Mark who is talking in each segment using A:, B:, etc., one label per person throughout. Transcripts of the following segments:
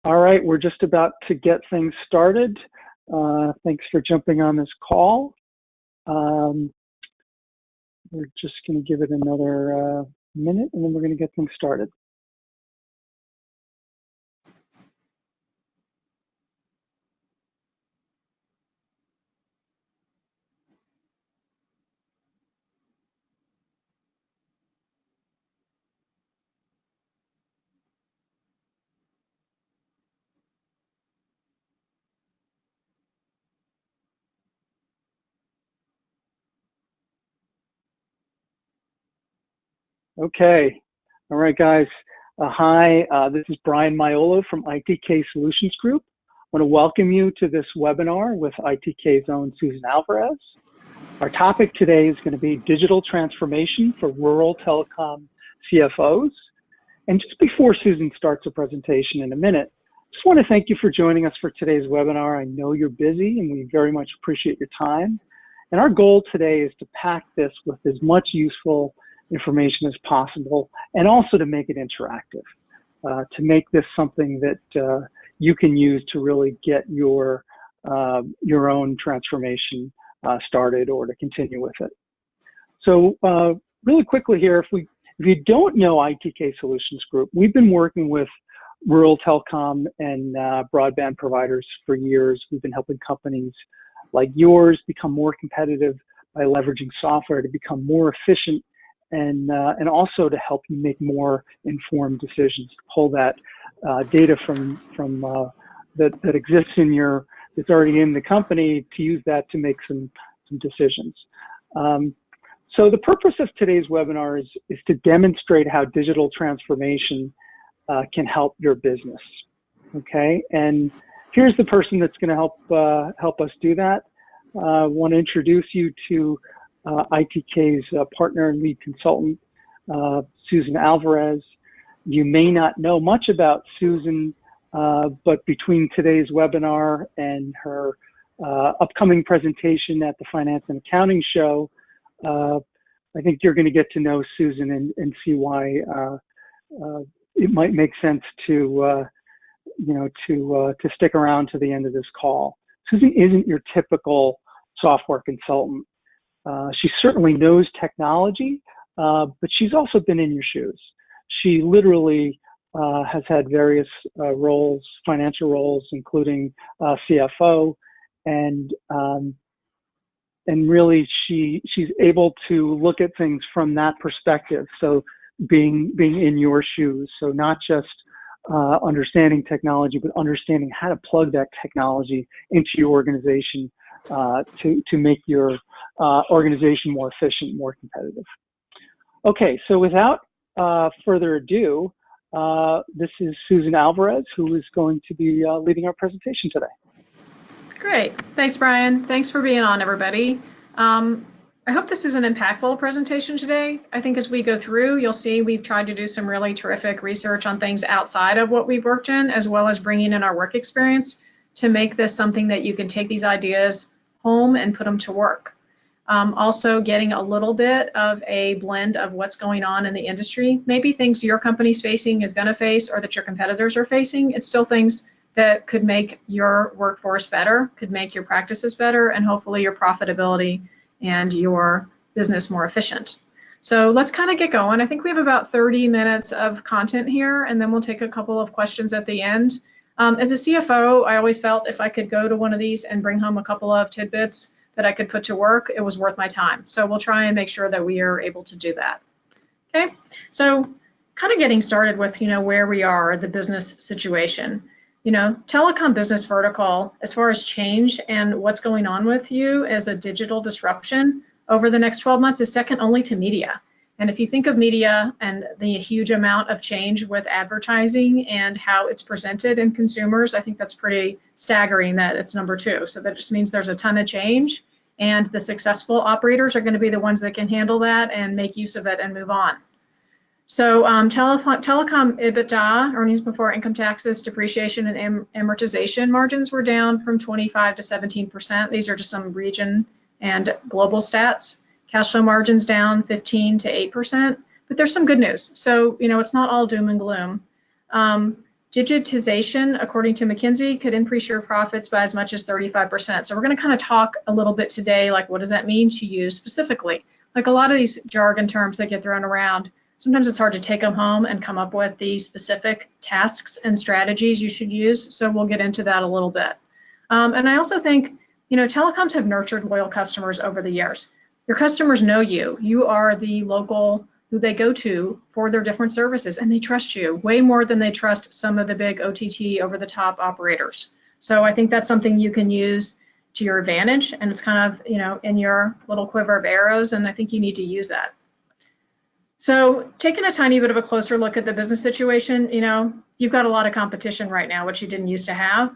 A: All right, we're just about to get things started. Thanks for jumping on this call. We're just going to give it another minute, and then we're going to get things started. Okay. All right, guys. Hi, this is Brian Maiolo from ITK Solutions Group. I want to welcome you to this webinar with ITK's own Susan Alvarez. Our topic today is going to be digital transformation for rural telecom CFOs. And just before Susan starts her presentation in a minute, I just want to thank you for joining us for today's webinar. I know you're busy and we very much appreciate your time. And our goal today is to pack this with as much useful information as possible, and also to make it interactive, to make this something that you can use to really get your own transformation started or to continue with it. So really quickly here, if you don't know ITK Solutions Group, we've been working with rural telecom and broadband providers for years. We've been helping companies like yours become more competitive by leveraging software to become more efficient and also to help you make more informed decisions, to pull that data from that exists in that's already in the company, to use that to make some decisions. So the purpose of today's webinar is to demonstrate how digital transformation can help your business. Okay, and here's the person that's going to help us do that. I want to introduce you to ITK's partner and lead consultant, Susan Alvarez. You may not know much about Susan, but between today's webinar and her upcoming presentation at the Finance and Accounting Show, I think you're going to get to know Susan and see why it might make sense to stick around to the end of this call. Susan isn't your typical software consultant. She certainly knows technology, but she's also been in your shoes. She literally has had various roles, financial roles, including CFO, and really she's able to look at things from that perspective. So being in your shoes, so not just understanding technology, but understanding how to plug that technology into your organization to make your organization more efficient, more competitive. Okay, so without further ado, this is Susan Alvarez, who is going to be leading our presentation today.
B: Great, thanks Brian. Thanks for being on, everybody. I hope this is an impactful presentation today. I think as we go through, you'll see we've tried to do some really terrific research on things outside of what we've worked in, as well as bringing in our work experience to make this something that you can take these ideas home and put them to work. Also getting a little bit of a blend of what's going on in the industry, maybe things your company's facing, is going to face, or that your competitors are facing. It's still things that could make your workforce better, could make your practices better, and hopefully your profitability and your business more efficient. So let's kind of get going. I think we have about 30 minutes of content here, and then we'll take a couple of questions at the end. As a CFO, I always felt if I could go to one of these and bring home a couple of tidbits that I could put to work, it was worth my time. So we'll try and make sure that we are able to do that. Okay, so kind of getting started with, where we are, the business situation. Telecom business vertical, as far as change and what's going on with you as a digital disruption over the next 12 months is second only to media. And if you think of media and the huge amount of change with advertising and how it's presented in consumers, I think that's pretty staggering that it's number 2. So that just means there's a ton of change, and the successful operators are going to be the ones that can handle that and make use of it and move on. So telecom EBITDA, earnings before income taxes, depreciation, and amortization margins were down from 25 to 17%. These are just some region and global stats. Cash flow margins down 15 to 8%, but there's some good news. So, it's not all doom and gloom. Digitization, according to McKinsey, could increase your profits by as much as 35%. So we're going to kind of talk a little bit today, like what does that mean to you specifically? Like a lot of these jargon terms that get thrown around, sometimes it's hard to take them home and come up with the specific tasks and strategies you should use. So we'll get into that a little bit. And I also think, telecoms have nurtured loyal customers over the years. Your customers know you. You are the local who they go to for their different services, and they trust you way more than they trust some of the big OTT over-the-top operators. So I think that's something you can use to your advantage, and it's kind of, in your little quiver of arrows, and I think you need to use that. So taking a tiny bit of a closer look at the business situation, you've got a lot of competition right now, which you didn't used to have.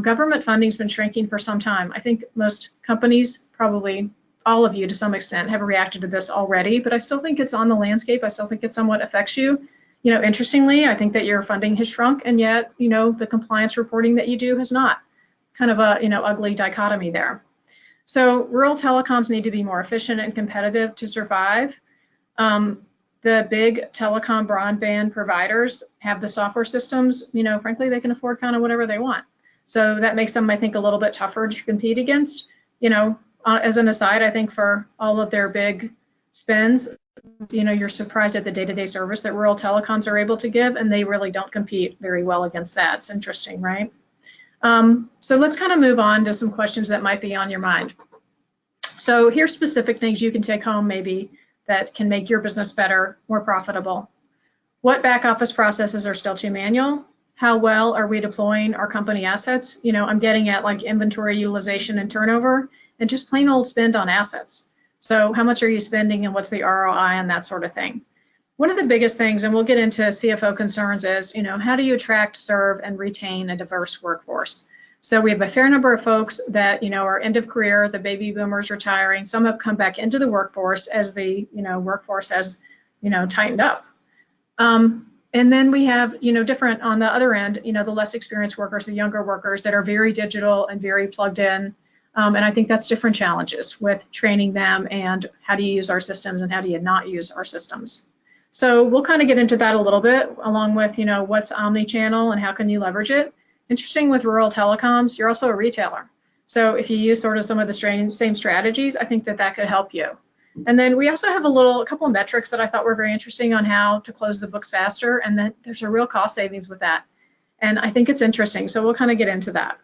B: Government funding's been shrinking for some time. I think most companies, probably all of you to some extent, have reacted to this already, but I still think it's on the landscape. I still think it somewhat affects you. Interestingly, I think that your funding has shrunk, and yet, the compliance reporting that you do has not. Kind of a, ugly dichotomy there. So rural telecoms need to be more efficient and competitive to survive. The big telecom broadband providers have the software systems, frankly, they can afford kind of whatever they want. So that makes them, I think, a little bit tougher to compete against. As an aside, I think for all of their big spends, you're surprised at the day-to-day service that rural telecoms are able to give, and they really don't compete very well against that. It's interesting, right? So let's kind of move on to some questions that might be on your mind. So here's specific things you can take home maybe that can make your business better, more profitable. What back office processes are still too manual? How well are we deploying our company assets? I'm getting at like inventory utilization and turnover, and just plain old spend on assets. So how much are you spending and what's the ROI and that sort of thing? One of the biggest things, and we'll get into CFO concerns, is, how do you attract, serve, and retain a diverse workforce? So we have a fair number of folks that, are end of career, the baby boomers retiring. Some have come back into the workforce as the, workforce has, tightened up. And then we have, different on the other end, the less experienced workers, the younger workers that are very digital and very plugged in. And I think that's different challenges with training them and how do you use our systems and how do you not use our systems. So we'll kind of get into that a little bit, along with, what's omni-channel and how can you leverage it. Interesting with rural telecoms, you're also a retailer. So if you use sort of some of the same strategies, I think that could help you. And then we also have a couple of metrics that I thought were very interesting on how to close the books faster, and that there's a real cost savings with that. And I think it's interesting, so we'll kind of get into that.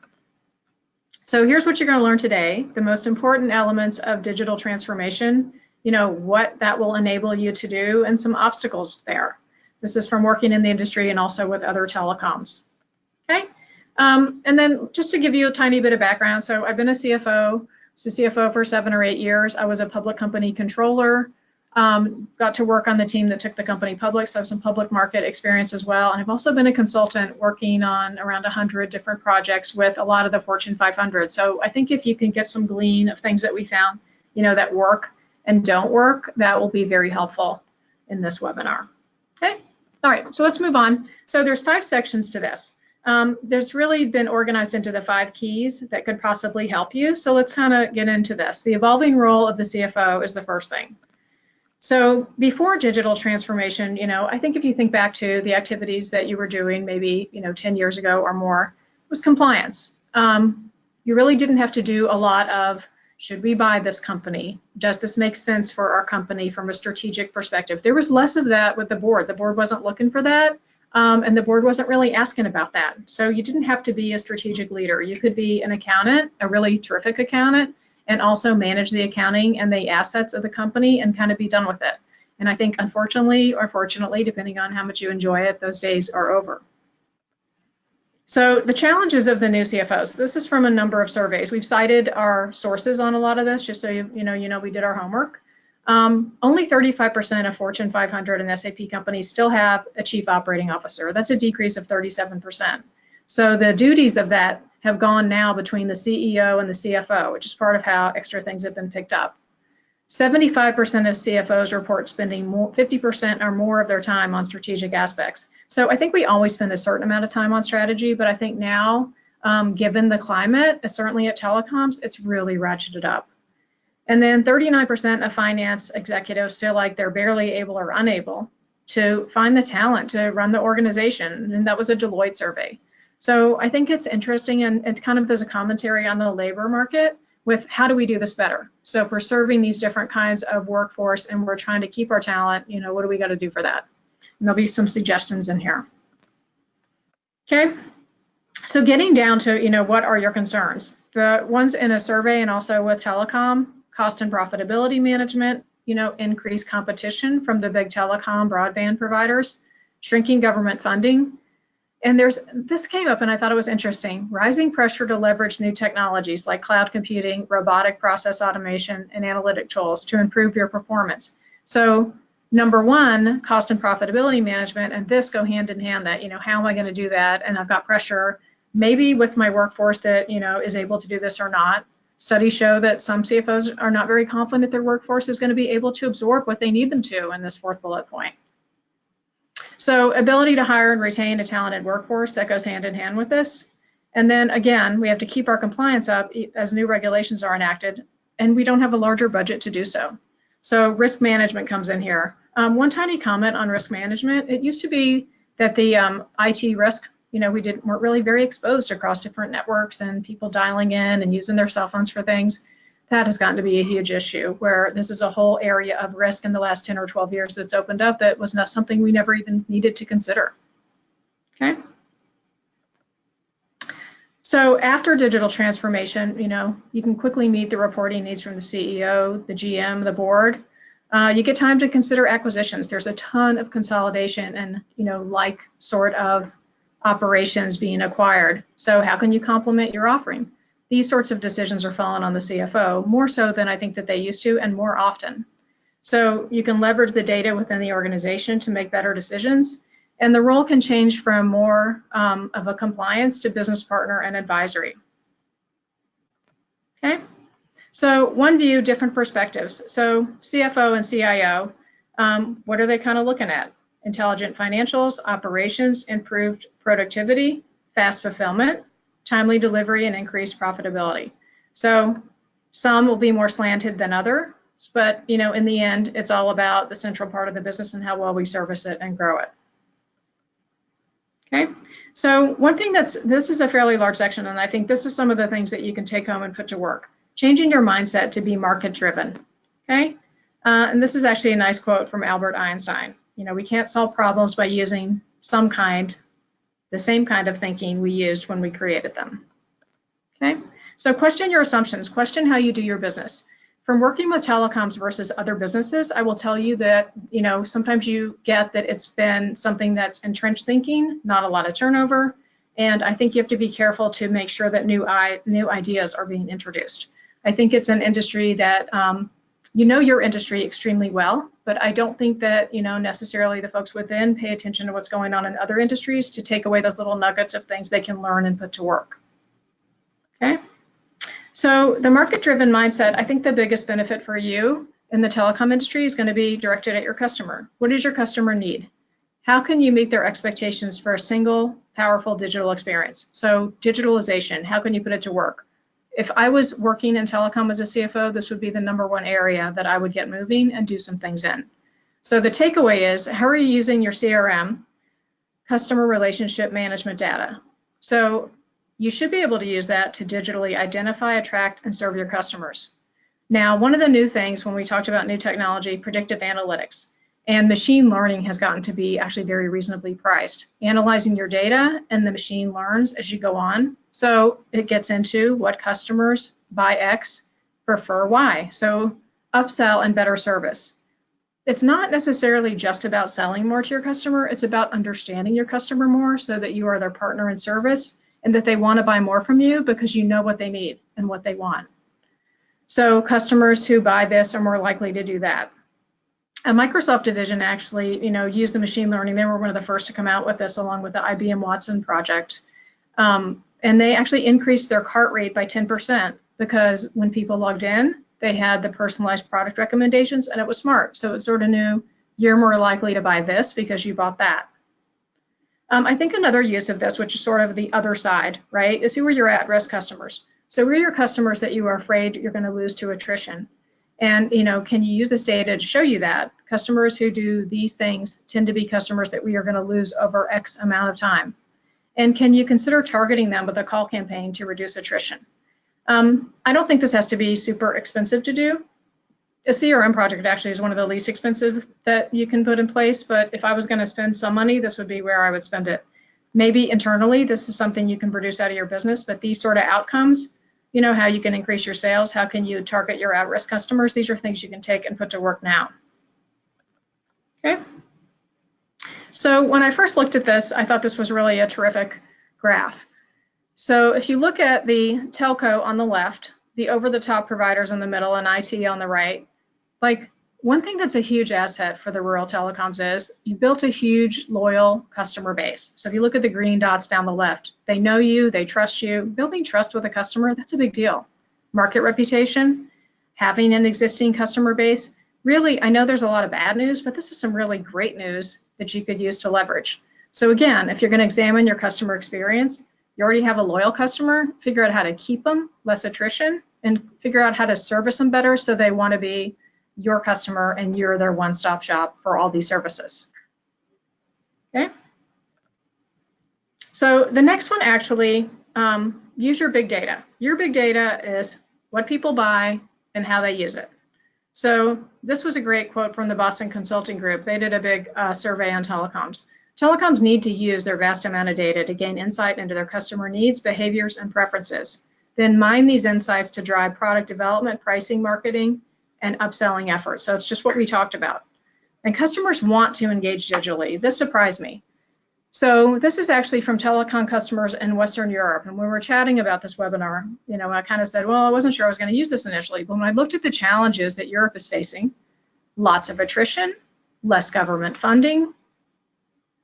B: So here's what you're going to learn today, the most important elements of digital transformation, what that will enable you to do, and some obstacles there. This is from working in the industry and also with other telecoms. Okay, and then just to give you a tiny bit of background, so I've been a CFO. So CFO for 7 or 8 years. I was a public company controller, got to work on the team that took the company public, so I have some public market experience as well. And I've also been a consultant working on around 100 different projects with a lot of the Fortune 500. So I think if you can get some glean of things that we found, that work and don't work, that will be very helpful in this webinar. Okay, all right, so let's move on. So there's 5 sections to this. There's really been organized into the 5 keys that could possibly help you. So let's kind of get into this. The evolving role of the CFO is the first thing. So before digital transformation, I think if you think back to the activities that you were doing maybe, 10 years ago or more, it was compliance. You really didn't have to do a lot of, should we buy this company? Does this make sense for our company from a strategic perspective? There was less of that with the board. The board wasn't looking for that. And the board wasn't really asking about that. So you didn't have to be a strategic leader. You could be an accountant, a really terrific accountant, and also manage the accounting and the assets of the company and kind of be done with it. And I think unfortunately or fortunately, depending on how much you enjoy it, those days are over. So the challenges of the new CFOs, this is from a number of surveys. We've cited our sources on a lot of this, just so you know we did our homework. Only 35% of Fortune 500 and SAP companies still have a chief operating officer. That's a decrease of 37%. So the duties of that have gone now between the CEO and the CFO, which is part of how extra things have been picked up. 75% of CFOs report spending 50% or more of their time on strategic aspects. So I think we always spend a certain amount of time on strategy, but I think now, given the climate, certainly at telecoms, it's really ratcheted up. And then 39% of finance executives feel like they're barely able or unable to find the talent to run the organization, and that was a Deloitte survey. So I think it's interesting, and it kind of is a commentary on the labor market with how do we do this better. So if we're serving these different kinds of workforce and we're trying to keep our talent, what do we got to do for that? And there'll be some suggestions in here. Okay, so getting down to, what are your concerns? The ones in a survey and also with Telecom: cost and profitability management, increased competition from the big telecom broadband providers, shrinking government funding. And this came up and I thought it was interesting: rising pressure to leverage new technologies like cloud computing, robotic process automation, and analytic tools to improve your performance. So number one, cost and profitability management, and this go hand in hand, that, how am I going to do that? And I've got pressure maybe with my workforce that, is able to do this or not. Studies show that some CFOs are not very confident their workforce is going to be able to absorb what they need them to in this fourth bullet point. So ability to hire and retain a talented workforce, that goes hand in hand with this. And then again, we have to keep our compliance up as new regulations are enacted, and we don't have a larger budget to do so. So risk management comes in here. One tiny comment on risk management: it used to be that the IT risk, we weren't really very exposed across different networks and people dialing in and using their cell phones for things. That has gotten to be a huge issue, where this is a whole area of risk in the last 10 or 12 years that's opened up that was not something we never even needed to consider. Okay. So after digital transformation, you can quickly meet the reporting needs from the CEO, the GM, the board. You get time to consider acquisitions. There's a ton of consolidation and, like sort of operations being acquired. So how can you complement your offering? These sorts of decisions are falling on the CFO more so than I think that they used to, and more often. So you can leverage the data within the organization to make better decisions, and the role can change from more of a compliance to business partner and advisory. Okay, so one view, different perspectives. So CFO and CIO, what are they kind of looking at? Intelligent financials, operations, improved productivity, fast fulfillment, timely delivery, and increased profitability. So some will be more slanted than others, but in the end, it's all about the central part of the business and how well we service it and grow it. Okay, so one thing this is a fairly large section, and I think this is some of the things that you can take home and put to work. Changing your mindset to be market driven. Okay, and this is actually a nice quote from Albert Einstein. We can't solve problems by using the same kind of thinking we used when we created them. Okay, so question your assumptions, question how you do your business. From working with telecoms versus other businesses, I will tell you that, sometimes you get that it's been something that's entrenched thinking, not a lot of turnover, and I think you have to be careful to make sure that new ideas are being introduced. I think it's an industry that, your industry extremely well, but I don't think that, necessarily the folks within pay attention to what's going on in other industries to take away those little nuggets of things they can learn and put to work. Okay, so the market-driven mindset, I think the biggest benefit for you in the telecom industry is going to be directed at your customer. What does your customer need? How can you meet their expectations for a single, powerful digital experience? So digitalization, how can you put it to work? If I was working in telecom as a CFO, this would be the #1 area that I would get moving and do some things in. So the takeaway is, how are you using your CRM, customer relationship management data? So you should be able to use that to digitally identify, attract, and serve your customers. Now, one of the new things when we talked about new technology, predictive analytics, and machine learning has gotten to be actually very reasonably priced. Analyzing your data, and the machine learns as you go on. So it gets into what customers buy X, prefer Y. So upsell and better service. It's not necessarily just about selling more to your customer. It's about understanding your customer more so that you are their partner in service and that they want to buy more from you because you know what they need and what they want. So customers who buy this are more likely to do that. A Microsoft division actually, used the machine learning. They were one of the first to come out with this, along with the IBM Watson project. And they actually increased their cart rate by 10% because when people logged in, they had the personalized product recommendations, and it was smart. So it sort of knew you're more likely to buy this because you bought that. I think another use of this, which is sort of the other side, right, is who are your at-risk customers. So who are your customers that you are afraid you're going to lose to attrition? And, can you use this data to show you that? customers who do these things tend to be customers that we are going to lose over X amount of time? And can you consider targeting them with a call campaign to reduce attrition? I don't think this has to be super expensive to do. A CRM project actually is one of the least expensive that you can put in place, but if I was going to spend some money, this would be where I would spend it. Maybe internally, this is something you can produce out of your business, but these sort of outcomes, you know, how you can increase your sales, how can you target your at-risk customers, these are things you can take and put to work now. Okay. So when I first looked at this, I thought this was really a terrific graph. So if you look at the telco on the left, the over-the-top providers in the middle, and IT on the right, like one thing that's a huge asset for the rural telecoms is you built a huge loyal customer base. So if you look at the green dots down the left, they know you, they trust you. Building trust with a customer, that's a big deal. Market reputation, having an existing customer base. Really, I know there's a lot of bad news, but this is some really great news that you could use to leverage. So again, if you're going to examine your customer experience, you already have a loyal customer, figure out how to keep them, less attrition, and figure out how to service them better so they want to be your customer and you're their one-stop shop for all these services. Okay. So the next one actually, use your big data. Your big data is what people buy and how they use it. So this was a great quote from the Boston Consulting Group. They did a big survey on telecoms. Telecoms need to use their vast amount of data to gain insight into their customer needs, behaviors, and preferences. Then mine these insights to drive product development, pricing, marketing, and upselling efforts. So it's just what we talked about. And customers want to engage digitally. This surprised me. So this is actually from telecom customers in Western Europe. And when we were chatting about this webinar, you know, I kind of said, well, I wasn't sure I was going to use this initially. But when I looked at the challenges that Europe is facing, lots of attrition, less government funding,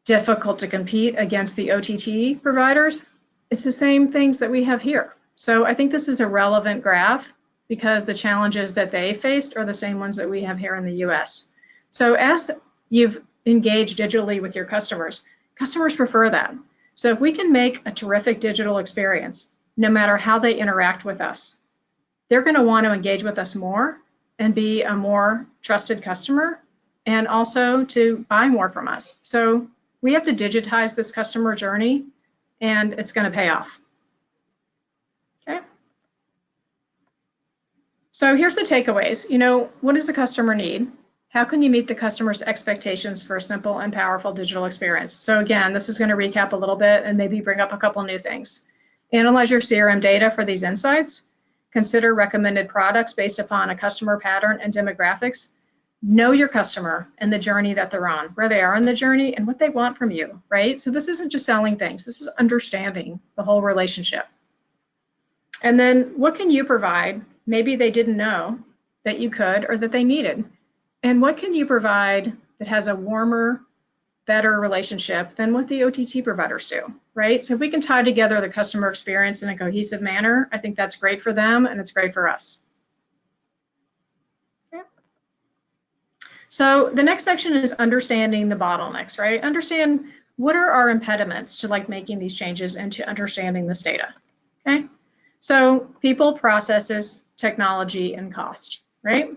B: difficult to compete against the OTT providers, it's the same things that we have here. So I think this is a relevant graph because the challenges that they faced are the same ones that we have here in the US. So as you've engaged digitally with your customers, customers prefer that. So if we can make a terrific digital experience, no matter how they interact with us, they're going to want to engage with us more and be a more trusted customer and also to buy more from us. So we have to digitize this customer journey and it's going to pay off. Okay. So here's the takeaways. You know, what does the customer need? How can you meet the customer's expectations for a simple and powerful digital experience? So again, this is going to recap a little bit and maybe bring up a couple new things. Analyze your CRM data for these insights. Consider recommended products based upon a customer pattern and demographics. Know your customer and the journey that they're on, where they are in the journey and what they want from you, right? So this isn't just selling things. This is understanding the whole relationship. And then what can you provide? Maybe they didn't know that you could or that they needed. And what can you provide that has a warmer, better relationship than what the OTT providers do, right? So if we can tie together the customer experience in a cohesive manner, I think that's great for them and it's great for us. Okay. So the next section is understanding the bottlenecks, right? Understand what are our impediments to like making these changes and to understanding this data, okay? So people, processes, technology, and cost, right?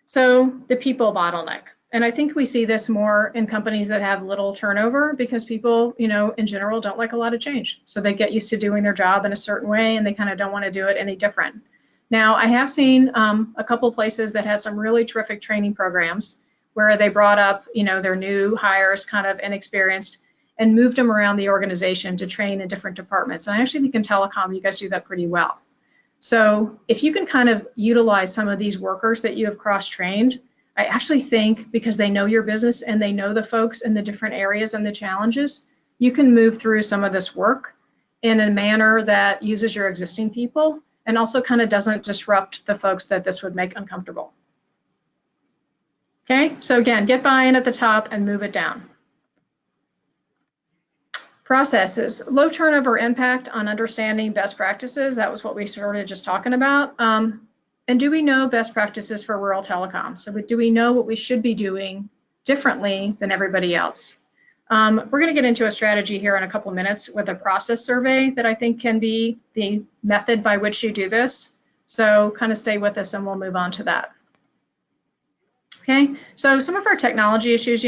B: So the people bottleneck. And I think we see this more in companies that have little turnover because people, you know, in general don't like a lot of change. So they get used to doing their job in a certain way and they kind of don't want to do it any different. Now, I have seen a couple places that had some really terrific training programs where they brought up, you know, their new hires, kind of inexperienced, and moved them around the organization to train in different departments. And I actually think in telecom, you guys do that pretty well. So if you can kind of utilize some of these workers that you have cross-trained, I actually think because they know your business and they know the folks in the different areas and the challenges, you can move through some of this work in a manner that uses your existing people and also kind of doesn't disrupt the folks that this would make uncomfortable. Okay, so again, get buy-in at the top and move it down. Processes, low turnover impact on understanding best practices. That was what we started just talking about. And do we know best practices for rural telecom? So do we know what we should be doing differently than everybody else? We're going to get into a strategy here in a couple minutes with a process survey that I think can be the method by which you do this. So kind of stay with us and we'll move on to that. Okay, so some of our technology issues,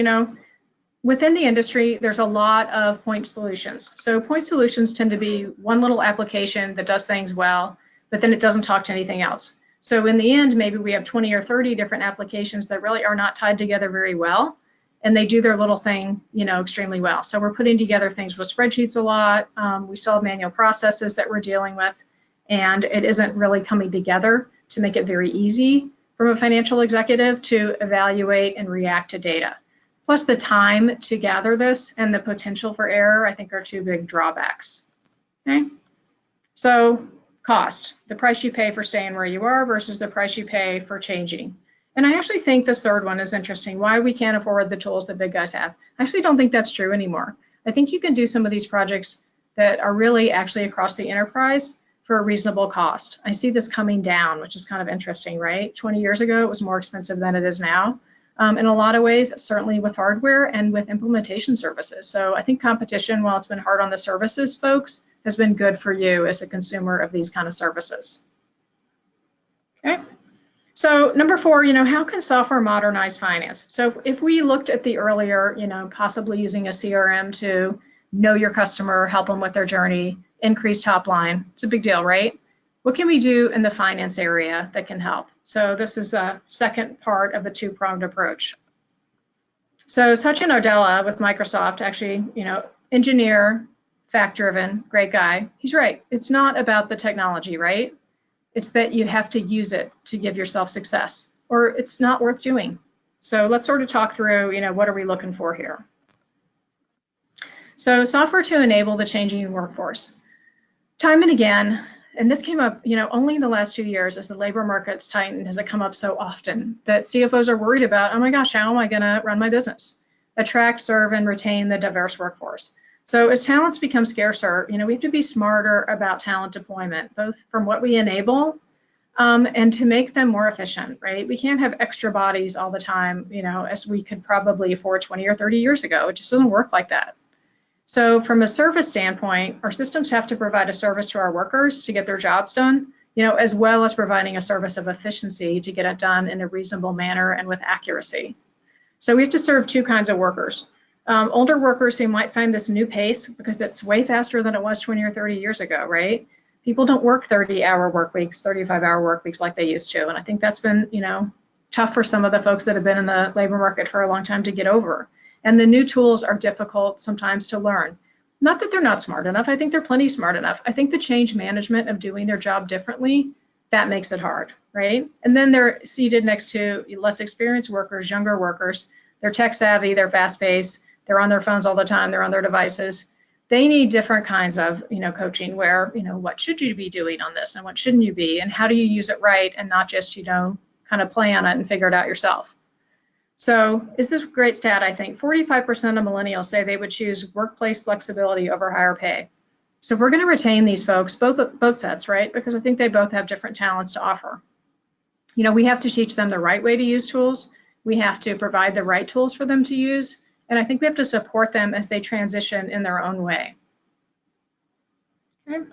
B: within the industry, there's a lot of point solutions. So point solutions tend to be one little application that does things well, but then it doesn't talk to anything else. So in the end, maybe we have 20 or 30 different applications that really are not tied together very well, and they do their little thing, extremely well. So we're putting together things with spreadsheets a lot. We still have manual processes that we're dealing with, and it isn't really coming together to make it very easy from a financial executive to evaluate and react to data. Plus the time to gather this and the potential for error, I think, are two big drawbacks. Okay, so cost, the price you pay for staying where you are versus the price you pay for changing. And I actually think this third one is interesting, why we can't afford the tools that big guys have. I actually don't think that's true anymore. I think you can do some of these projects that are really actually across the enterprise for a reasonable cost. I see this coming down, which is kind of interesting, right? 20 years ago, it was more expensive than it is now. In a lot of ways, certainly with hardware and with implementation services. So I think competition, while it's been hard on the services folks, has been good for you as a consumer of these kind of services. Okay. So number 4, how can software modernize finance? So if we looked at the earlier, possibly using a CRM to know your customer, help them with their journey, increase top line, it's a big deal, right? What can we do in the finance area that can help? So this is a second part of a two-pronged approach. So Satya Nadella with Microsoft, actually, engineer, fact-driven, great guy. He's right. It's not about the technology, right? It's that you have to use it to give yourself success, or it's not worth doing. So let's sort of talk through, what are we looking for here? So software to enable the changing workforce. Time and again, and this came up, only in the last 2 years as the labor market's tightened, has it come up so often that CFOs are worried about, oh my gosh, how am I going to run my business? Attract, serve, and retain the diverse workforce. So as talents become scarcer, we have to be smarter about talent deployment, both from what we enable and to make them more efficient, right? We can't have extra bodies all the time, as we could probably afford 20 or 30 years ago. It just doesn't work like that. So from a service standpoint, our systems have to provide a service to our workers to get their jobs done, as well as providing a service of efficiency to get it done in a reasonable manner and with accuracy. So we have to serve two kinds of workers. Older workers who might find this new pace because it's way faster than it was 20 or 30 years ago, right? People don't work 30-hour work weeks, 35-hour work weeks like they used to. And I think that's been, tough for some of the folks that have been in the labor market for a long time to get over. And the new tools are difficult sometimes to learn. Not that they're not smart enough. I think they're plenty smart enough. I think the change management of doing their job differently, that makes it hard, right? And then they're seated next to less experienced workers, younger workers. They're tech savvy, they're fast paced, they're on their phones all the time, they're on their devices. They need different kinds of, coaching where, what should you be doing on this and what shouldn't you be? And how do you use it right and not just, kind of play on it and figure it out yourself? So is this a great stat, I think. 45% of millennials say they would choose workplace flexibility over higher pay. So if we're going to retain these folks, both sets, right? Because I think they both have different talents to offer. We have to teach them the right way to use tools. We have to provide the right tools for them to use. And I think we have to support them as they transition in their own way. Okay.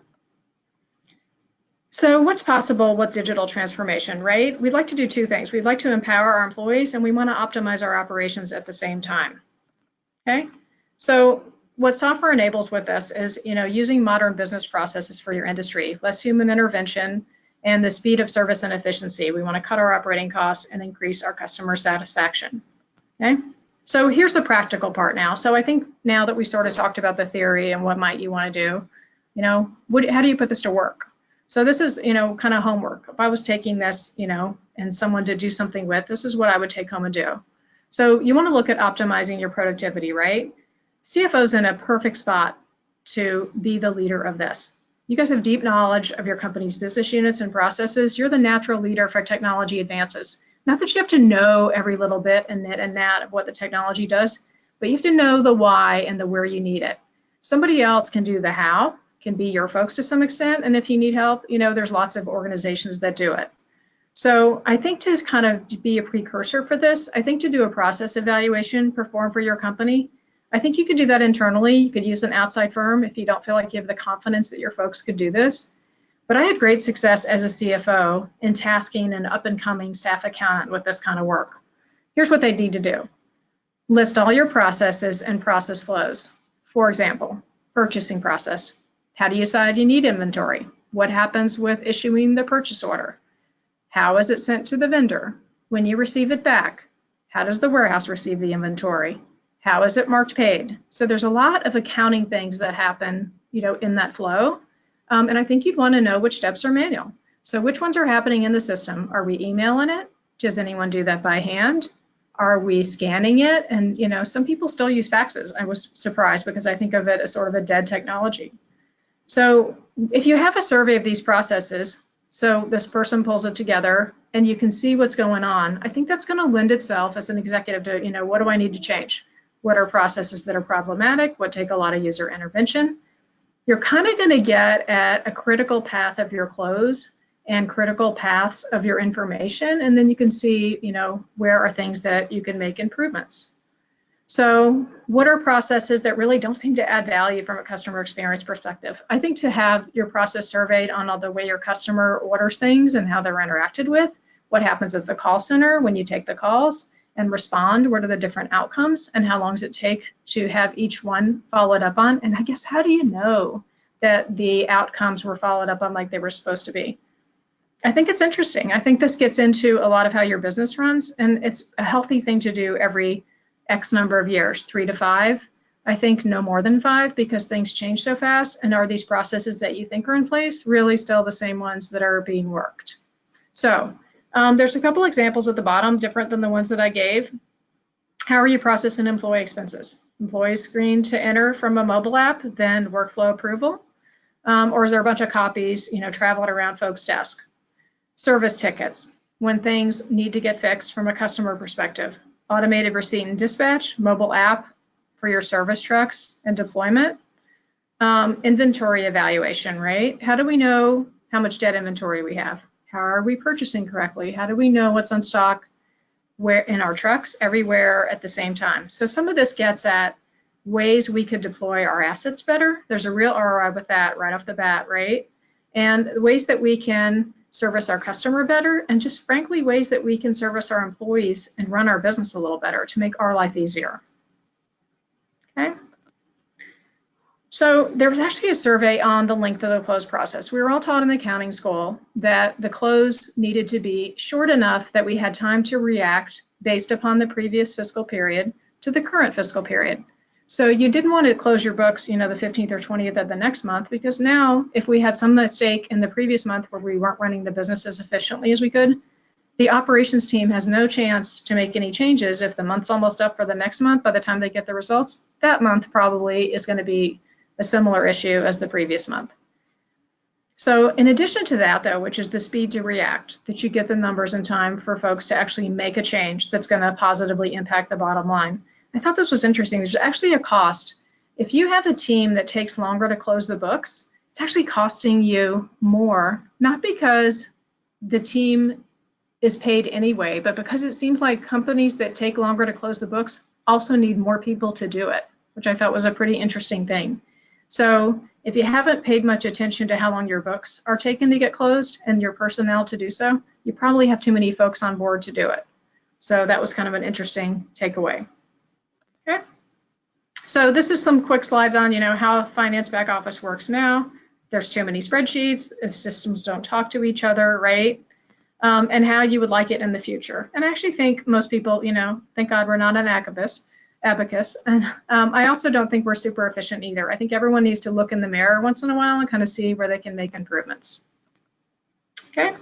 B: So what's possible with digital transformation, right? We'd like to do two things. We'd like to empower our employees and we want to optimize our operations at the same time. Okay. So what software enables with us is, using modern business processes for your industry, less human intervention, and the speed of service and efficiency. We want to cut our operating costs and increase our customer satisfaction. Okay. So here's the practical part now. So I think now that we sort of talked about the theory and what might you want to do, how do you put this to work? So this is, kind of homework. If I was taking this, and someone to do something with, this is what I would take home and do. So you want to look at optimizing your productivity, right? CFO's in a perfect spot to be the leader of this. You guys have deep knowledge of your company's business units and processes. You're the natural leader for technology advances. Not that you have to know every little bit and knit and gnat of what the technology does, but you have to know the why and the where you need it. Somebody else can do the how, can be your folks to some extent, and if you need help, there's lots of organizations that do it. So I think to kind of be a precursor for this, I think to do a process evaluation performed for your company, I think you could do that internally. You could use an outside firm if you don't feel like you have the confidence that your folks could do this. But I had great success as a CFO in tasking an up-and-coming staff accountant with this kind of work. Here's what they need to do. List all your processes and process flows. For example, purchasing process. How do you decide you need inventory? What happens with issuing the purchase order? How is it sent to the vendor? When you receive it back, how does the warehouse receive the inventory? How is it marked paid? So there's a lot of accounting things that happen, in that flow. And I think you'd want to know which steps are manual. So which ones are happening in the system? Are we emailing it? Does anyone do that by hand? Are we scanning it? And, some people still use faxes. I was surprised because I think of it as sort of a dead technology. So if you have a survey of these processes, so this person pulls it together and you can see what's going on, I think that's going to lend itself as an executive to, what do I need to change? What are processes that are problematic? What take a lot of user intervention? You're kind of going to get at a critical path of your close and critical paths of your information, and then you can see, where are things that you can make improvements. So what are processes that really don't seem to add value from a customer experience perspective? I think to have your process surveyed on all the way your customer orders things and how they're interacted with, what happens at the call center when you take the calls and respond, what are the different outcomes, and how long does it take to have each one followed up on? And I guess, how do you know that the outcomes were followed up on like they were supposed to be? I think it's interesting. I think this gets into a lot of how your business runs, and it's a healthy thing to do every X number of years, 3 to 5. I think no more than 5 because things change so fast. And are these processes that you think are in place really still the same ones that are being worked? So there's a couple examples at the bottom, different than the ones that I gave. How are you processing employee expenses? Employees screened to enter from a mobile app, then workflow approval? Or is there a bunch of copies, traveling around folks' desk? Service tickets, when things need to get fixed from a customer perspective. Automated receipt and dispatch, mobile app for your service trucks and deployment. Inventory evaluation, right? How do we know how much dead inventory we have? How are we purchasing correctly? How do we know what's on stock where in our trucks everywhere at the same time? So some of this gets at ways we could deploy our assets better. There's a real ROI with that right off the bat, right? And ways that we can service our customer better, and just frankly ways that we can service our employees and run our business a little better to make our life easier. Okay. So there was actually a survey on the length of the close process. We were all taught in accounting school that the close needed to be short enough that we had time to react based upon the previous fiscal period to the current fiscal period. So you didn't want to close your books, the 15th or 20th of the next month, because now if we had some mistake in the previous month where we weren't running the business as efficiently as we could, the operations team has no chance to make any changes. If the month's almost up for the next month, by the time they get the results, that month probably is going to be a similar issue as the previous month. So in addition to that, though, which is the speed to react, that you get the numbers in time for folks to actually make a change that's going to positively impact the bottom line. I thought this was interesting. There's actually a cost. If you have a team that takes longer to close the books, it's actually costing you more, not because the team is paid anyway, but because it seems like companies that take longer to close the books also need more people to do it, which I thought was a pretty interesting thing. So if you haven't paid much attention to how long your books are taken to get closed and your personnel to do so, you probably have too many folks on board to do it. So that was kind of an interesting takeaway. Okay. So this is some quick slides on, how finance back office works now. There's too many spreadsheets if systems don't talk to each other, right? And how you would like it in the future. And I actually think most people, thank God we're not an abacus. And I also don't think we're super efficient either. I think everyone needs to look in the mirror once in a while and kind of see where they can make improvements. Okay.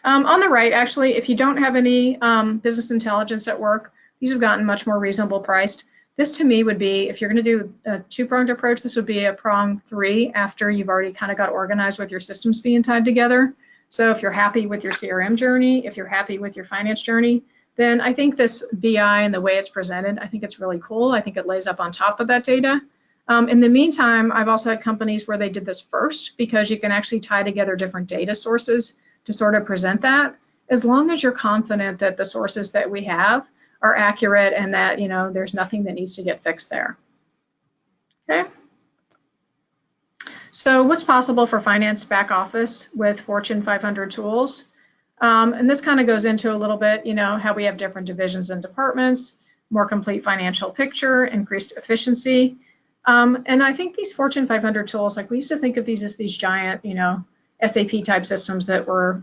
B: On the right, actually, if you don't have any business intelligence at work, these have gotten much more reasonable priced. This to me would be, if you're going to do a two-pronged approach, this would be a prong 3 after you've already kind of got organized with your systems being tied together. So if you're happy with your CRM journey, if you're happy with your finance journey, then I think this BI and the way it's presented, I think it's really cool. I think it lays up on top of that data. In the meantime, I've also had companies where they did this first because you can actually tie together different data sources to sort of present that, as long as you're confident that the sources that we have are accurate and that, there's nothing that needs to get fixed there. Okay. So what's possible for finance back office with Fortune 500 tools? And this kind of goes into a little bit, how we have different divisions and departments, more complete financial picture, increased efficiency. And I think these Fortune 500 tools, like we used to think of these as these giant, SAP type systems that were,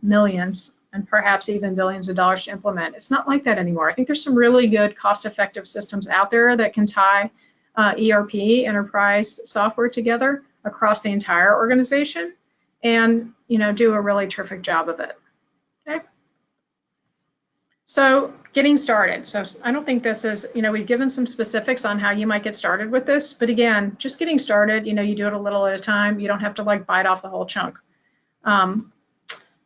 B: millions and perhaps even billions of dollars to implement. It's not like that anymore. I think there's some really good cost-effective systems out there that can tie ERP, enterprise software, together across the entire organization and, do a really terrific job of it. Okay. So getting started. So I don't think this is, we've given some specifics on how you might get started with this, but again, just getting started, you do it a little at a time. You don't have to like bite off the whole chunk.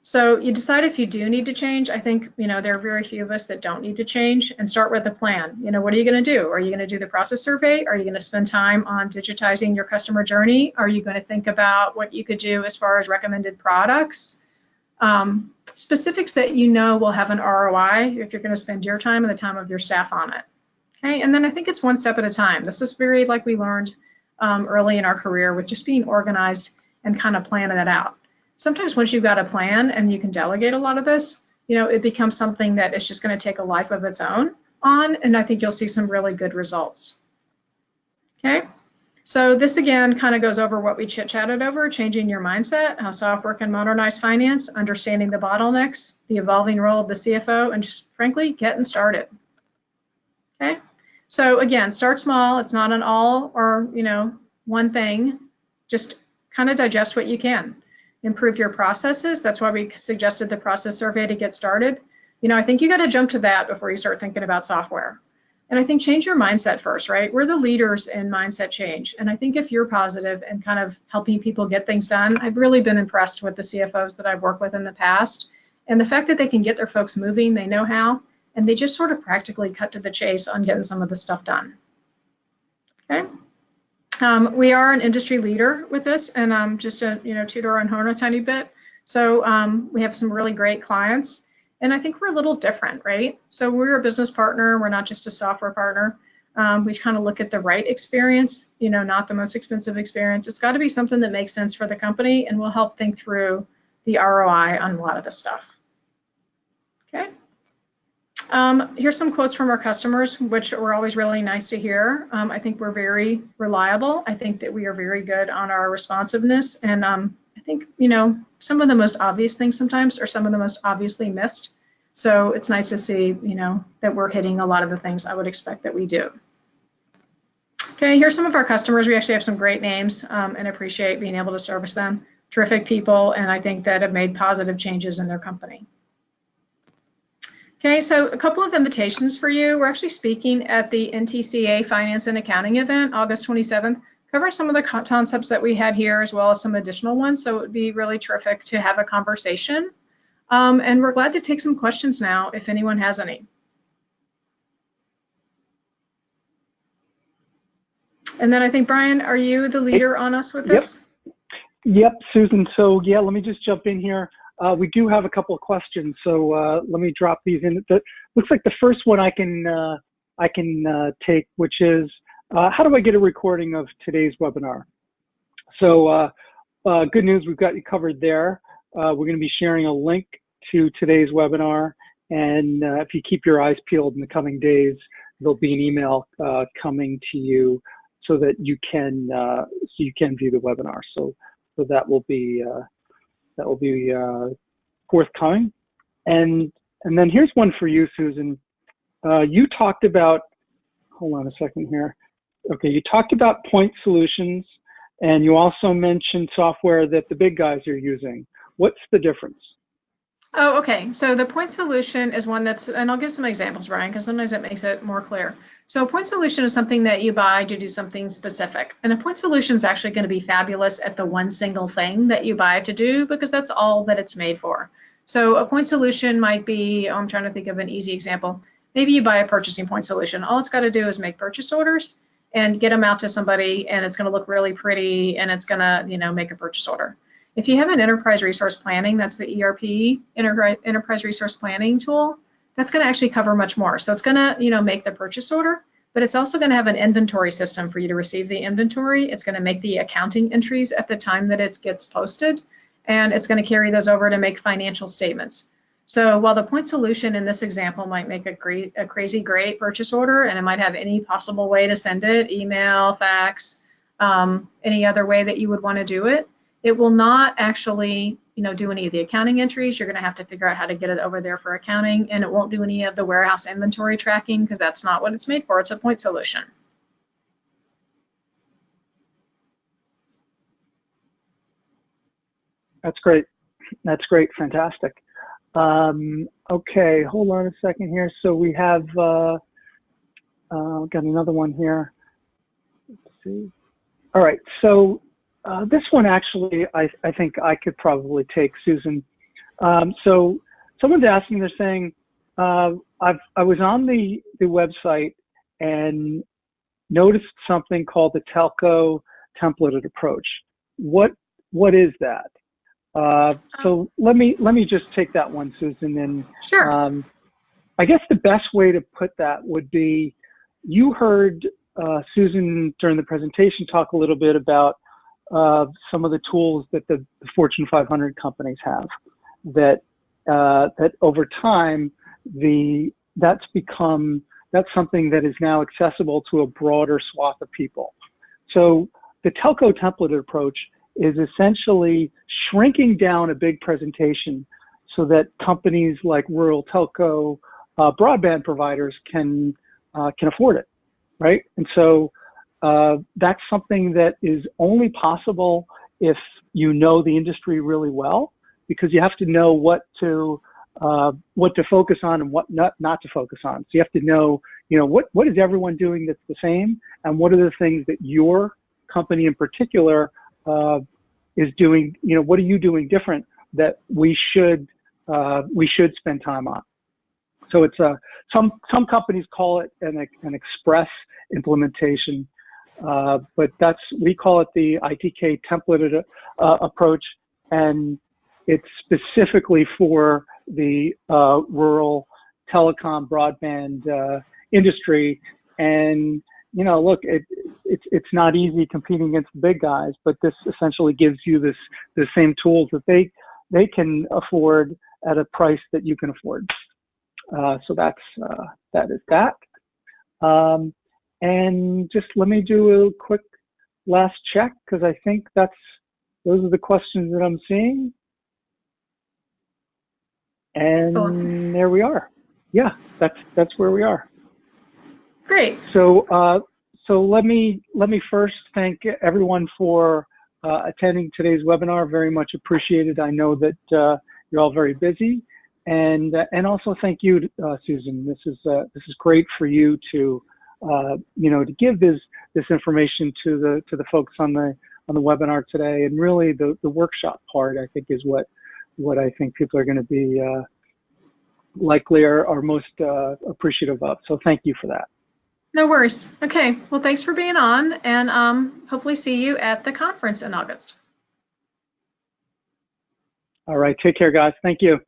B: So you decide if you do need to change. I think, there are very few of us that don't need to change, and start with a plan. What are you going to do? Are you going to do the process survey? Are you going to spend time on digitizing your customer journey? Are you going to think about what you could do as far as recommended products? Specifics that will have an ROI if you're going to spend your time and the time of your staff on it. Okay, and then I think it's one step at a time. This is very like we learned early in our career with just being organized and kind of planning it out. Sometimes once you've got a plan and you can delegate a lot of this, it becomes something that is just going to take a life of its own on, and I think you'll see some really good results. Okay. So this again kind of goes over what we chit-chatted over: changing your mindset, how software can modernize finance, understanding the bottlenecks, the evolving role of the CFO, and just frankly getting started. Okay. So again, start small. It's not an all or one thing. Just kind of digest what you can. Improve your processes. That's why we suggested the process survey to get started. I think you got to jump to that before you start thinking about software. And I think change your mindset first, right? We're the leaders in mindset change. And I think if you're positive and kind of helping people get things done, I've really been impressed with the CFOs that I've worked with in the past. And the fact that they can get their folks moving, they know how, and they just sort of practically cut to the chase on getting some of the stuff done. Okay. We are an industry leader with this, and just to toot our own horn a tiny bit. So we have some really great clients. And I think we're a little different, right? So we're a business partner. We're not just a software partner. We kind of look at the right experience, not the most expensive experience. It's got to be something that makes sense for the company, and we'll help think through the ROI on a lot of this stuff. Okay. Here's some quotes from our customers, which were always really nice to hear. I think we're very reliable. I think that we are very good on our responsiveness. And I think, some of the most obvious things sometimes are some of the most obviously missed. So it's nice to see, that we're hitting a lot of the things I would expect that we do. Okay, here's some of our customers. We actually have some great names and appreciate being able to service them. Terrific people, and I think that have made positive changes in their company. Okay, so a couple of invitations for you. We're actually speaking at the NTCA Finance and Accounting event, August 27th, covering some of the concepts that we had here as well as some additional ones. So it would be really terrific to have a conversation. And we're glad to take some questions now if anyone has any. And then I think, Brian, are you the leader on us with this?
A: Yep, Susan. So yeah, let me just jump in here. We do have a couple of questions, so let me drop these in. Looks like the first one I can take, which is, how do I get a recording of today's webinar? So good news, we've got you covered there. We're going to be sharing a link to today's webinar, and if you keep your eyes peeled in the coming days, there'll be an email coming to you so that you can view the webinar. So that will be forthcoming. And then here's one for you, Susan. You talked about, hold on a second here. Okay, you talked about point solutions, and you also mentioned software that the big guys are using. What's the difference?
B: Oh, okay. So the point solution is one that's, and I'll give some examples, Brian, because sometimes it makes it more clear. So a point solution is something that you buy to do something specific. And a point solution is actually going to be fabulous at the one single thing that you buy to do, because that's all that it's made for. So a point solution might be, I'm trying to think of an easy example. Maybe you buy a purchasing point solution. All it's got to do is make purchase orders and get them out to somebody, and it's going to look really pretty, and it's going to, make a purchase order. If you have an enterprise resource planning, that's the ERP, enterprise resource planning tool, that's going to actually cover much more. So it's going to, make the purchase order, but it's also going to have an inventory system for you to receive the inventory. It's going to make the accounting entries at the time that it gets posted, and it's going to carry those over to make financial statements. So while the point solution in this example might make a crazy great purchase order, and it might have any possible way to send it, email, fax, any other way that you would want to do it, it will not actually, do any of the accounting entries. You're going to have to figure out how to get it over there for accounting, and it won't do any of the warehouse inventory tracking because that's not what it's made for. It's a point solution.
A: That's great. That's great. Fantastic. Okay, hold on a second here. So we have got another one here. Let's see. All right. So this one actually, I think I could probably take, Susan. So someone's asking, they're saying, I was on the website and noticed something called the telco templated approach. What is that? So let me just take that one, Susan. And
B: sure.
A: I guess the best way to put that would be, you heard Susan during the presentation talk a little bit about some of the tools that the Fortune 500 companies have. That over time, that's something that is now accessible to a broader swath of people. So the telco templated approach is essentially shrinking down a big presentation so that companies like rural telco broadband providers can afford it, right? And so that's something that is only possible if you know the industry really well, because you have to know what to focus on and what not to focus on. So you have to know, what is everyone doing that's the same, and what are the things that your company in particular is doing. What are you doing different that we should spend time on? So it's some companies call it an express implementation, but we call it the ITK templated approach, and it's specifically for the rural telecom broadband industry. And look, it's not easy competing against the big guys, but this essentially gives you the same tools that they can afford at a price that you can afford. So that is that. And just let me do a quick last check, because I think those are the questions that I'm seeing. And excellent. There we are. Yeah, that's where we are.
B: Great.
A: So let me first thank everyone for attending today's webinar. Very much appreciated. I know that you're all very busy, and also thank you, Susan. This is great for you to to give this information to the folks on the webinar today, and really the workshop part, I think, is what I think people are going to be likely are most appreciative of. So thank you for that.
B: No worries. Okay. Well, thanks for being on, and hopefully see you at the conference in August.
A: All right. Take care, guys. Thank you.